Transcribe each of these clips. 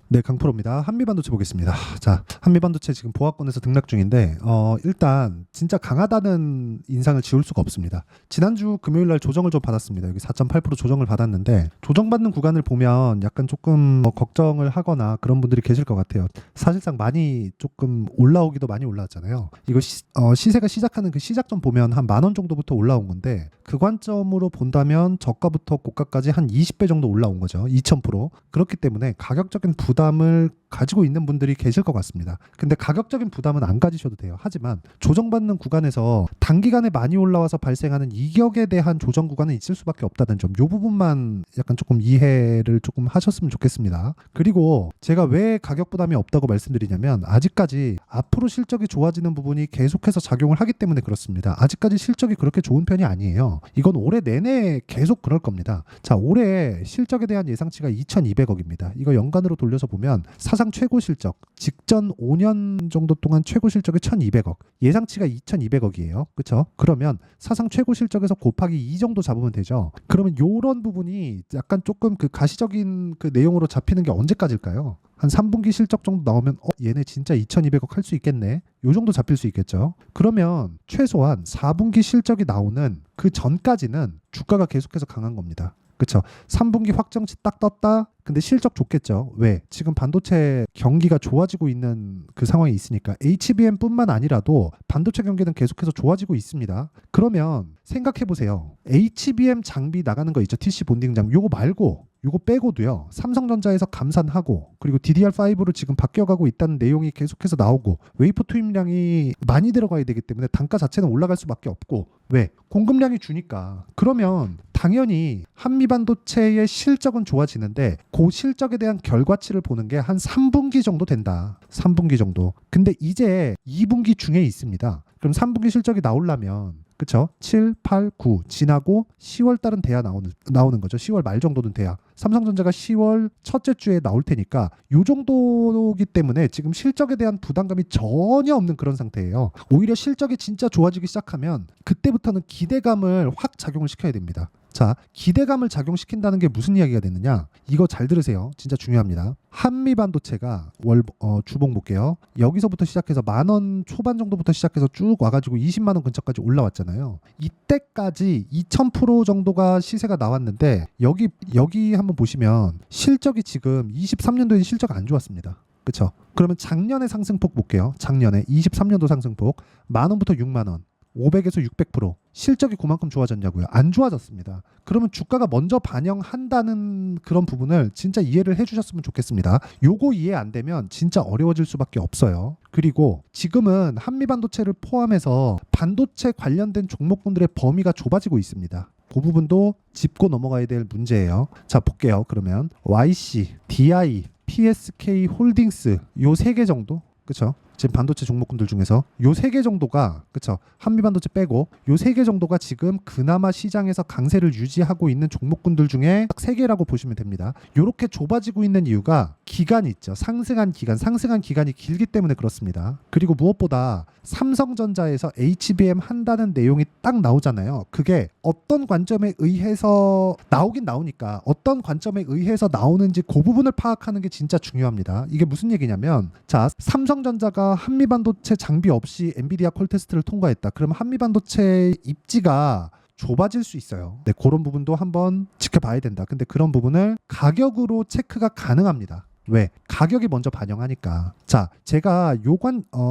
네, 강프로입니다. 한미반도체 보겠습니다. 자, 한미반도체 지금 보합권에서 등락 중인데 일단 진짜 강하다는 인상을 지울 수가 없습니다. 지난주 금요일 날 조정을 좀 받았습니다. 여기 4.8% 조정을 받았는데 조정받는 구간을 보면 약간 조금 걱정을 하거나 그런 분들이 계실 것 같아요. 사실상 많이 조금 올라오기도 많이 올라왔잖아요. 이거 시세가 시작하는 그 시작점 보면 한 10,000원 정도부터 올라온 건데 그 관점으로 본다면 저가부터 고가까지 한 20배 정도 올라온 거죠. 2000%. 그렇기 때문에 가격적인 부담을 가지고 있는 분들이 계실 것 같습니다. 근데 가격적인 부담은 안 가지셔도 돼요. 하지만 조정받는 구간에서 단기간에 많이 올라와서 발생하는 이격에 대한 조정 구간은 있을 수밖에 없다는 점, 이 부분만 약간 조금 이해를 조금 하셨으면 좋겠습니다. 그리고 제가 왜 가격 부담이 없다고 말씀드리냐면 아직까지 앞으로 실적이 좋아지는 부분이 계속해서 작용을 하기 때문에 그렇습니다. 아직까지 실적이 그렇게 좋은 편이 아니에요. 이건 올해 내내 계속 그럴 겁니다. 자, 올해 실적에 대한 예상치가 2,200억입니다. 이거 연간으로 돌려서 보면 사상 최고 실적, 직전 5년 정도 동안 최고 실적이 1,200억, 예상치가 2,200억이에요. 그렇죠? 그러면 사상 최고 실적에서 곱하기 2 정도 잡으면 되죠. 그러면 이런 부분이 약간 조금 그 가시적인 그 내용으로 잡히는 게 언제까지일까요? 한 3분기 실적 정도 나오면 얘네 진짜 2,200억 할 수 있겠네. 요 정도 잡힐 수 있겠죠. 그러면 최소한 4분기 실적이 나오는 그 전까지는 주가가 계속해서 강한 겁니다. 그렇죠. 3분기 확정치 딱 떴다. 근데 실적 좋겠죠. 왜? 지금 반도체 경기가 좋아지고 있는 그 상황이 있으니까. HBM뿐만 아니라도 반도체 경기는 계속해서 좋아지고 있습니다. 그러면 생각해 보세요. HBM 장비 나가는 거 있죠. TC 본딩 장비. 요거 말고 요거 빼고도요. 삼성전자에서 감산하고 그리고 DDR5로 지금 바뀌어가고 있다는 내용이 계속해서 나오고 웨이퍼 투입량이 많이 들어가야 되기 때문에 단가 자체는 올라갈 수밖에 없고 왜? 공급량이 주니까. 그러면 당연히 한미반도체의 실적은 좋아지는데 그 실적에 대한 결과치를 보는 게 한 3분기 정도 된다. 3분기 정도. 근데 이제 2분기 중에 있습니다. 그럼 3분기 실적이 나오려면 그쵸? 7, 8, 9 지나고 10월 달은 돼야 나오는 거죠. 10월 말 정도는 돼야. 삼성전자가 10월 첫째 주에 나올 테니까 요 정도이기 때문에 지금 실적에 대한 부담감이 전혀 없는 그런 상태예요. 오히려 실적이 진짜 좋아지기 시작하면 그때부터는 기대감을 확 작용을 시켜야 됩니다. 자, 기대감을 작용시킨다는 게 무슨 이야기가 되느냐? 이거 잘 들으세요. 진짜 중요합니다. 한미반도체가 주봉 볼게요. 여기서부터 시작해서 10,000원 초반 정도부터 시작해서 쭉 와가지고 20만 원 근처까지 올라왔잖아요. 이때까지 2,000% 정도가 시세가 나왔는데 여기 한번 보시면 실적이 지금 23년도에 실적 안 좋았습니다. 그렇죠? 그러면 작년의 상승폭 볼게요. 작년에 23년도 상승폭 10,000원부터 60,000원. 500에서 600% 실적이 그만큼 좋아졌냐고요? 안 좋아졌습니다. 그러면 주가가 먼저 반영한다는 그런 부분을 진짜 이해를 해주셨으면 좋겠습니다. 요거 이해 안 되면 진짜 어려워질 수밖에 없어요. 그리고 지금은 한미반도체를 포함해서 반도체 관련된 종목군들의 범위가 좁아지고 있습니다. 그 부분도 짚고 넘어가야 될 문제예요. 자, 볼게요. 그러면 YC, DI, PSK 홀딩스 요 3개 정도? 그렇죠? 지금 반도체 종목군들 중에서 요 3개 정도가 그렇죠? 한미반도체 빼고 요 3개 정도가 지금 그나마 시장에서 강세를 유지하고 있는 종목군들 중에 딱 3개라고 보시면 됩니다. 요렇게 좁아지고 있는 이유가 기간이 있죠. 상승한 기간이 길기 때문에 그렇습니다. 그리고 무엇보다 삼성전자에서 HBM 한다는 내용이 딱 나오잖아요. 그게 어떤 관점에 의해서 나오긴 나오니까 어떤 관점에 의해서 나오는지 그 부분을 파악하는 게 진짜 중요합니다. 이게 무슨 얘기냐면 자, 삼성전자가 한미반도체 장비 없이 엔비디아 콜 테스트를 통과했다. 그러면 한미반도체 입지가 좁아질 수 있어요. 네, 그런 부분도 한번 지켜봐야 된다. 근데 그런 부분을 가격으로 체크가 가능합니다. 왜? 가격이 먼저 반영하니까. 자, 제가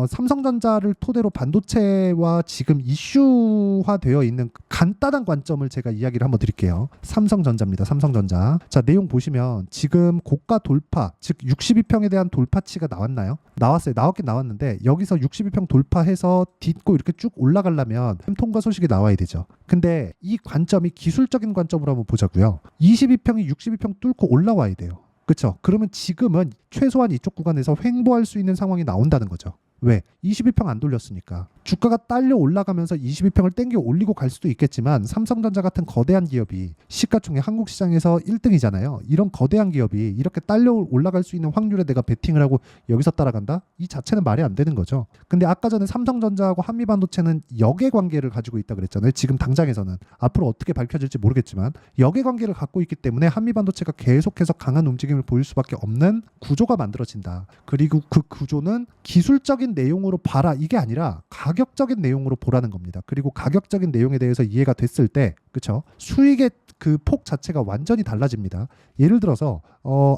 삼성전자를 토대로 반도체와 지금 이슈화되어 있는 간단한 관점을 제가 이야기를 한번 드릴게요. 삼성전자입니다. 삼성전자. 자, 내용 보시면 지금 고가 돌파, 즉 62평에 대한 돌파치가 나왔나요? 나왔어요. 나왔긴 나왔는데 여기서 62평 돌파해서 딛고 이렇게 쭉 올라가려면 통과 소식이 나와야 되죠. 근데 이 관점이 기술적인 관점으로 한번 보자고요. 22평이 62평 뚫고 올라와야 돼요. 그렇죠? 그러면 지금은 최소한 이쪽 구간에서 횡보할 수 있는 상황이 나온다는 거죠. 왜? 22평 안 돌렸으니까. 주가가 딸려 올라가면서 22평을 땡겨 올리고 갈 수도 있겠지만 삼성전자 같은 거대한 기업이 시가총액 한국 시장에서 1등이잖아요. 이런 거대한 기업이 이렇게 딸려 올라갈 수 있는 확률에 내가 베팅을 하고 여기서 따라간다? 이 자체는 말이 안 되는 거죠. 근데 아까 전에 삼성전자하고 한미반도체는 역의 관계를 가지고 있다 그랬잖아요. 지금 당장에서는 앞으로 어떻게 밝혀질지 모르겠지만 역의 관계를 갖고 있기 때문에 한미반도체가 계속해서 강한 움직임을 보일 수밖에 없는 구조가 만들어진다. 그리고 그 구조는 기술적인 내용으로 봐라 이게 아니라 가격적인 내용으로 보라는 겁니다. 그리고 가격적인 내용에 대해서 이해가 됐을 때, 그렇죠? 수익의 그 폭 자체가 완전히 달라집니다. 예를 들어서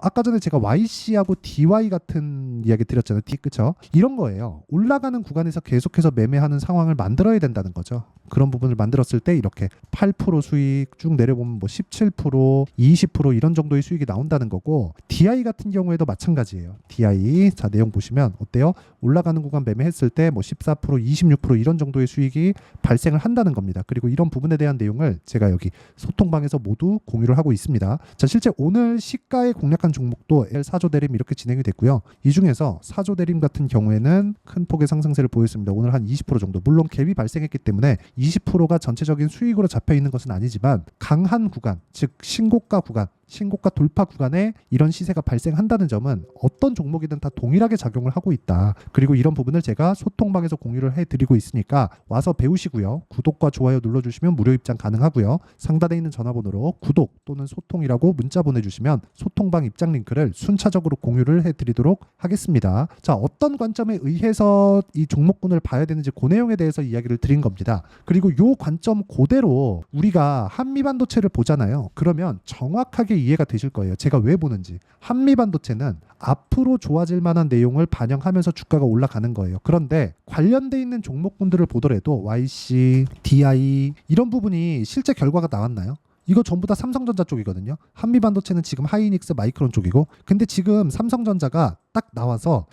아까 전에 제가 YC하고 DY 같은 이야기 드렸잖아요. 그렇죠? 이런 거예요. 올라가는 구간에서 계속해서 매매하는 상황을 만들어야 된다는 거죠. 그런 부분을 만들었을 때 이렇게 8% 수익 쭉 내려보면 뭐 17%, 20% 이런 정도의 수익이 나온다는 거고, DI 같은 경우에도 마찬가지예요. DI 자 내용 보시면 어때요? 올라가는 구간 매매했을 때 뭐 14%, 26% 이런 정도의 수익이 발생을 한다는 겁니다. 그리고 이런 부분에 대한 내용을 제가 여기 소통방에서 모두 공유를 하고 있습니다. 자, 실제 오늘 시가에 공략한 종목도 L4조 대림 이렇게 진행이 됐고요. 이 중에서 4조 대림 같은 경우에는 큰 폭의 상승세를 보였습니다. 오늘 한 20% 정도. 물론 갭이 발생했기 때문에 20%가 전체적인 수익으로 잡혀 있는 것은 아니지만 강한 구간, 즉 신고가 구간, 신고가 돌파 구간에 이런 시세가 발생한다는 점은 어떤 종목이든 다 동일하게 작용을 하고 있다. 그리고 이런 부분을 제가 소통방에서 공유를 해드리고 있으니까 와서 배우시고요. 구독과 좋아요 눌러주시면 무료 입장 가능하고요. 상단에 있는 전화번호로 구독 또는 소통이라고 문자 보내주시면 소통방 입장 링크를 순차적으로 공유를 해드리도록 하겠습니다. 자, 어떤 관점에 의해서 이 종목군을 봐야 되는지 그 내용에 대해서 이야기를 드린 겁니다. 그리고 요 관점 그대로 우리가 한미반도체를 보잖아요. 그러면 정확하게 이해가 되실 거예요. 제가 왜 보는지. 한미반도체는 앞으로 좋아질 만한 내용을 반영하면서 주가가 올라가는 거예요. 그런데 관련돼 있는 종목군들을 보더라도 YC, DI 이런 부분이 실제 결과가 나왔나요? 이거 전부 다 삼성전자 쪽이거든요. 한미반도체는 지금 하이닉스, 마이크론 쪽이고, 근데 지금 삼성전자가 딱 나와서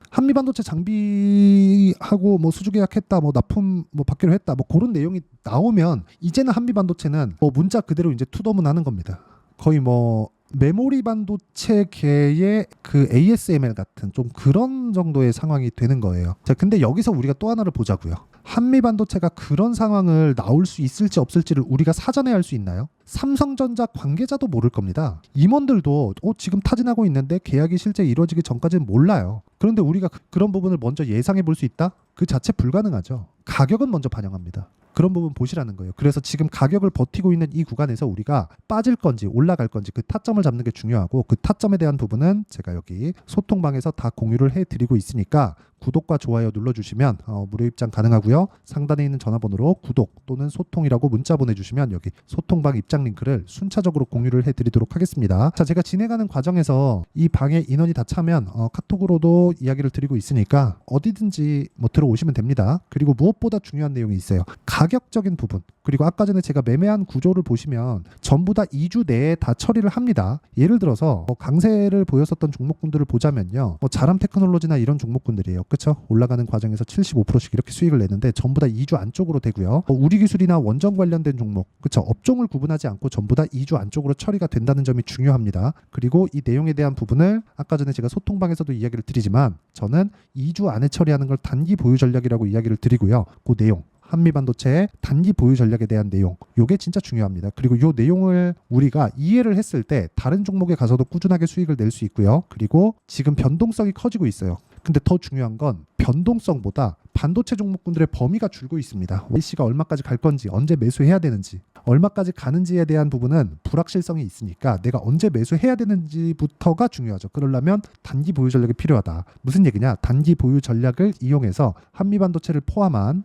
한미반도체 장비하고 뭐 수주 계약했다, 뭐 납품 뭐 받기로 했다, 뭐 그런 내용이 나오면 이제는 한미반도체는 뭐 문자 그대로 이제 투더문하는 겁니다. 거의 뭐 메모리 반도체계의 그 ASML 같은 좀 그런 정도의 상황이 되는 거예요. 자, 근데 여기서 우리가 또 하나를 보자고요. 한미반도체가 그런 상황을 나올 수 있을지 없을지를 우리가 사전에 알 수 있나요? 삼성전자 관계자도 모를 겁니다. 임원들도 지금 타진하고 있는데 계약이 실제 이루어지기 전까지는 몰라요. 그런데 우리가 그런 부분을 먼저 예상해 볼 수 있다? 그 자체 불가능하죠. 가격은 먼저 반영합니다. 그런 부분 보시라는 거예요. 그래서 지금 가격을 버티고 있는 이 구간에서 우리가 빠질 건지 올라갈 건지 그 타점을 잡는 게 중요하고, 그 타점에 대한 부분은 제가 여기 소통방에서 다 공유를 해드리고 있으니까 구독과 좋아요 눌러주시면 무료 입장 가능하고요. 상단에 있는 전화번호로 구독 또는 소통이라고 문자 보내주시면 여기 소통방 입장 링크를 순차적으로 공유를 해드리도록 하겠습니다. 자, 제가 진행하는 과정에서 이 방에 인원이 다 차면 카톡으로도 이야기를 드리고 있으니까 어디든지 뭐 들어오시면 됩니다. 그리고 무엇보다 중요한 내용이 있어요. 가격적인 부분. 그리고 아까 전에 제가 매매한 구조를 보시면 전부 다 2주 내에 다 처리를 합니다. 예를 들어서 강세를 보였었던 종목군들을 보자면요. 자람 테크놀로지나 이런 종목군들이에요. 그렇죠? 올라가는 과정에서 75%씩 이렇게 수익을 내는데 전부 다 2주 안쪽으로 되고요. 우리기술이나 원전 관련된 종목, 그렇죠? 업종을 구분하지 않고 전부 다 2주 안쪽으로 처리가 된다는 점이 중요합니다. 그리고 이 내용에 대한 부분을 아까 전에 제가 소통방에서도 이야기를 드리지만 저는 2주 안에 처리하는 걸 단기 보유 전략이라고 이야기를 드리고요. 그 내용 한미반도체의 단기 보유 전략에 대한 내용, 요게 진짜 중요합니다. 그리고 요 내용을 우리가 이해를 했을 때 다른 종목에 가서도 꾸준하게 수익을 낼 수 있고요. 그리고 지금 변동성이 커지고 있어요. 근데 더 중요한 건 변동성보다 반도체 종목군들의 범위가 줄고 있습니다. YC가 얼마까지 갈 건지, 언제 매수해야 되는지, 얼마까지 가는지에 대한 부분은 불확실성이 있으니까 내가 언제 매수해야 되는지부터가 중요하죠. 그러려면 단기 보유 전략이 필요하다. 무슨 얘기냐? 단기 보유 전략을 이용해서 한미반도체를 포함한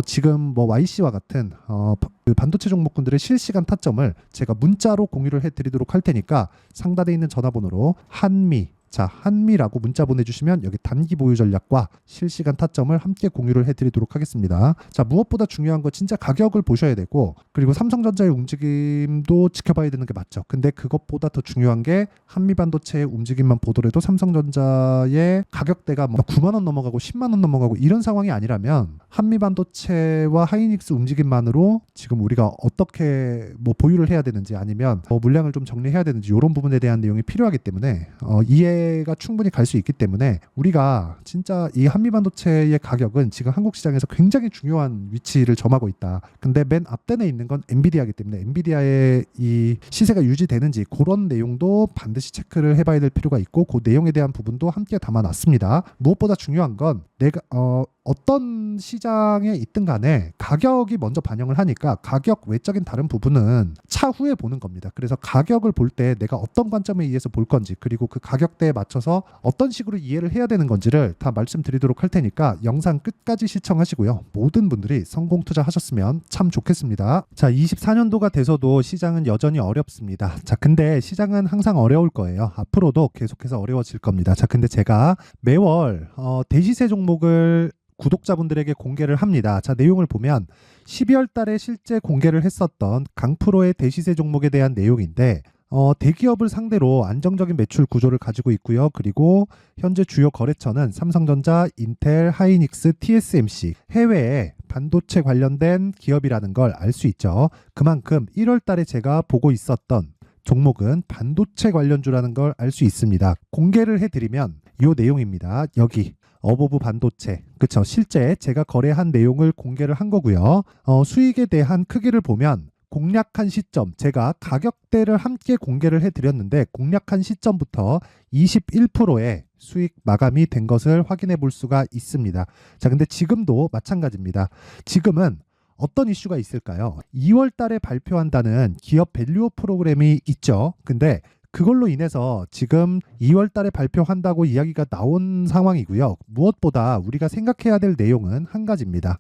지금 뭐 YC와 같은 그 반도체 종목군들의 실시간 타점을 제가 문자로 공유를 해드리도록 할 테니까 상단에 있는 전화번호로 한미라고 문자 보내주시면 여기 단기 보유 전략과 실시간 타점을 함께 공유를 해드리도록 하겠습니다. 자, 무엇보다 중요한 건 진짜 가격을 보셔야 되고, 그리고 삼성전자의 움직임도 지켜봐야 되는 게 맞죠. 근데 그것보다 더 중요한 게 한미반도체의 움직임만 보더라도 삼성전자의 가격대가 뭐 9만 원 넘어가고 10만 원 넘어가고 이런 상황이 아니라면 한미반도체와 하이닉스 움직임만으로 지금 우리가 어떻게 뭐 보유를 해야 되는지, 아니면 물량을 좀 정리해야 되는지 이런 부분에 대한 내용이 필요하기 때문에 이해 이해가 충분히 갈 수 있기 때문에 우리가 진짜 이 한미반도체의 가격은 지금 한국 시장에서 굉장히 중요한 위치를 점하고 있다. 근데 맨 앞단에 있는 건 엔비디아이기 때문에 엔비디아의 이 시세가 유지되는지 그런 내용도 반드시 체크를 해봐야 될 필요가 있고 그 내용에 대한 부분도 함께 담아놨습니다. 무엇보다 중요한 건 내가 어떤 시장에 있든 간에 가격이 먼저 반영을 하니까 가격 외적인 다른 부분은 차후에 보는 겁니다. 그래서 가격을 볼 때 내가 어떤 관점에 의해서 볼 건지 그리고 그 가격대에 맞춰서 어떤 식으로 이해를 해야 되는 건지를 다 말씀드리도록 할 테니까 영상 끝까지 시청하시고요. 모든 분들이 성공 투자하셨으면 참 좋겠습니다. 자, 24년도가 돼서도 시장은 여전히 어렵습니다. 자, 근데 시장은 항상 어려울 거예요. 앞으로도 계속해서 어려워질 겁니다. 자, 근데 제가 매월 대시세 종목을 구독자분들에게 공개를 합니다. 자, 내용을 보면 12월 달에 실제 공개를 했었던 강프로의 대시세 종목에 대한 내용인데 대기업을 상대로 안정적인 매출 구조를 가지고 있고요. 그리고 현재 주요 거래처는 삼성전자, 인텔, 하이닉스, TSMC, 해외에 반도체 관련된 기업이라는 걸 알 수 있죠. 그만큼 1월 달에 제가 보고 있었던 종목은 반도체 관련주라는 걸 알 수 있습니다. 공개를 해드리면 이 내용입니다. 여기 어보브 반도체, 그쵸? 실제 제가 거래한 내용을 공개를 한 거고요. 수익에 대한 크기를 보면 공략한 시점, 제가 가격대를 함께 공개를 해드렸는데 공략한 시점부터 21%의 수익 마감이 된 것을 확인해 볼 수가 있습니다. 자, 근데 지금도 마찬가지입니다. 지금은 어떤 이슈가 있을까요? 2월 달에 발표한다는 기업 밸류업 프로그램이 있죠. 근데 그걸로 인해서 지금 2월 달에 발표한다고 이야기가 나온 상황이고요. 무엇보다 우리가 생각해야 될 내용은 한 가지입니다.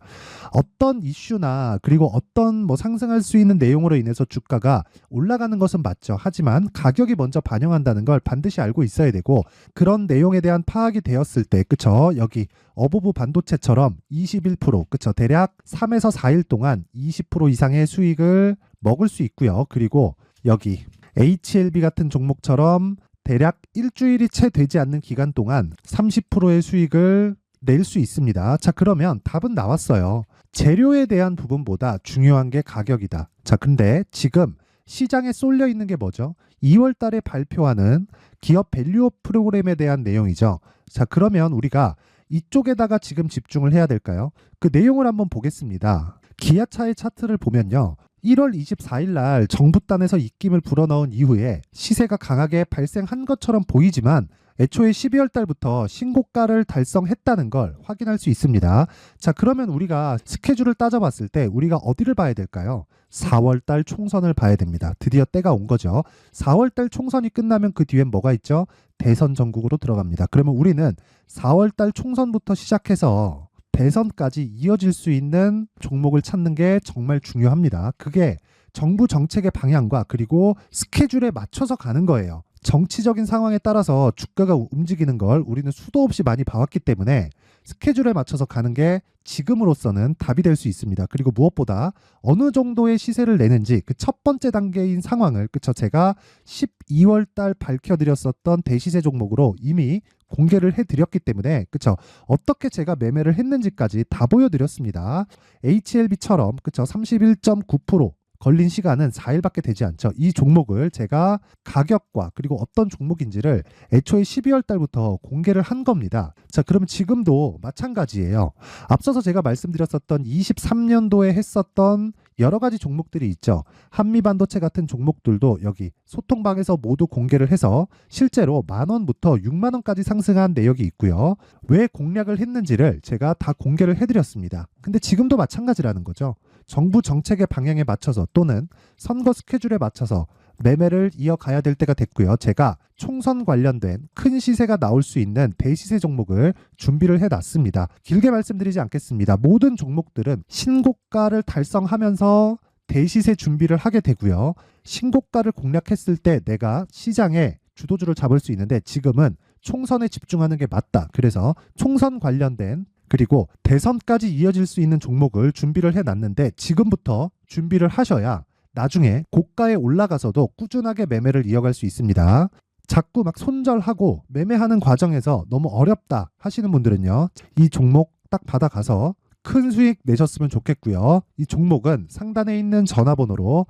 어떤 이슈나 그리고 어떤 상승할 수 있는 내용으로 인해서 주가가 올라가는 것은 맞죠. 하지만 가격이 먼저 반영한다는 걸 반드시 알고 있어야 되고 그런 내용에 대한 파악이 되었을 때 그쵸? 여기 어보브 반도체처럼 21% 그쵸? 대략 3에서 4일 동안 20% 이상의 수익을 먹을 수 있고요. 그리고 여기 HLB 같은 종목처럼 대략 일주일이 채 되지 않는 기간 동안 30%의 수익을 낼 수 있습니다. 자, 그러면 답은 나왔어요. 재료에 대한 부분보다 중요한 게 가격이다. 자, 근데 지금 시장에 쏠려 있는 게 뭐죠? 2월 달에 발표하는 기업 밸류업 프로그램에 대한 내용이죠. 자, 그러면 우리가 이쪽에다가 지금 집중을 해야 될까요? 그 내용을 한번 보겠습니다. 기아차의 차트를 보면요. 1월 24일 날 정부단에서 입김을 불어넣은 이후에 시세가 강하게 발생한 것처럼 보이지만 애초에 12월 달부터 신고가를 달성했다는 걸 확인할 수 있습니다. 자, 그러면 우리가 스케줄을 따져봤을 때 우리가 어디를 봐야 될까요? 4월 달 총선을 봐야 됩니다. 드디어 때가 온 거죠. 4월 달 총선이 끝나면 그 뒤엔 뭐가 있죠? 대선 전국으로 들어갑니다. 그러면 우리는 4월 달 총선부터 시작해서 대선까지 이어질 수 있는 종목을 찾는 게 정말 중요합니다. 그게 정부 정책의 방향과 그리고 스케줄에 맞춰서 가는 거예요. 정치적인 상황에 따라서 주가가 움직이는 걸 우리는 수도 없이 많이 봐왔기 때문에 스케줄에 맞춰서 가는 게 지금으로서는 답이 될 수 있습니다. 그리고 무엇보다 어느 정도의 시세를 내는지 그 첫 번째 단계인 상황을 그쵸 제가 12월 달 밝혀드렸었던 대시세 종목으로 이미 공개를 해드렸기 때문에 그쵸 어떻게 제가 매매를 했는지까지 다 보여드렸습니다. HLB처럼 그쵸 31.9% 걸린 시간은 4일밖에 되지 않죠. 이 종목을 제가 가격과 그리고 어떤 종목인지를 애초에 12월 달부터 공개를 한 겁니다. 자, 그러면 지금도 마찬가지예요. 앞서서 제가 말씀드렸었던 23년도에 했었던 여러 가지 종목들이 있죠. 한미반도체 같은 종목들도 여기 소통방에서 모두 공개를 해서 실제로 10,000원부터 60,000원까지 상승한 내역이 있고요. 왜 공략을 했는지를 제가 다 공개를 해드렸습니다. 근데 지금도 마찬가지라는 거죠. 정부 정책의 방향에 맞춰서 또는 선거 스케줄에 맞춰서 매매를 이어가야 될 때가 됐고요. 제가 총선 관련된 큰 시세가 나올 수 있는 대시세 종목을 준비를 해놨습니다. 길게 말씀드리지 않겠습니다. 모든 종목들은 신고가를 달성하면서 대시세 준비를 하게 되고요. 신고가를 공략했을 때 내가 시장에 주도주를 잡을 수 있는데 지금은 총선에 집중하는 게 맞다. 그래서 총선 관련된 그리고 대선까지 이어질 수 있는 종목을 준비를 해놨는데 지금부터 준비를 하셔야 나중에 고가에 올라가서도 꾸준하게 매매를 이어갈 수 있습니다. 자꾸 막 손절하고 매매하는 과정에서 너무 어렵다 하시는 분들은요. 이 종목 딱 받아가서 큰 수익 내셨으면 좋겠고요. 이 종목은 상단에 있는 전화번호로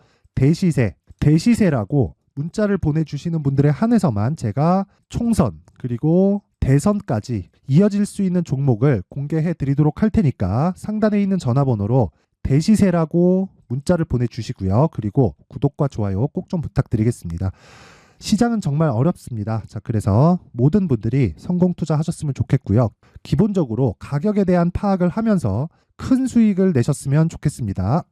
대시세라고 문자를 보내주시는 분들에 한해서만 제가 총선 그리고 대선까지 이어질 수 있는 종목을 공개해 드리도록 할 테니까 상단에 있는 전화번호로 대시세라고 문자를 보내주시고요. 그리고 구독과 좋아요 꼭 좀 부탁드리겠습니다. 시장은 정말 어렵습니다. 자, 그래서 모든 분들이 성공 투자하셨으면 좋겠고요. 기본적으로 가격에 대한 파악을 하면서 큰 수익을 내셨으면 좋겠습니다.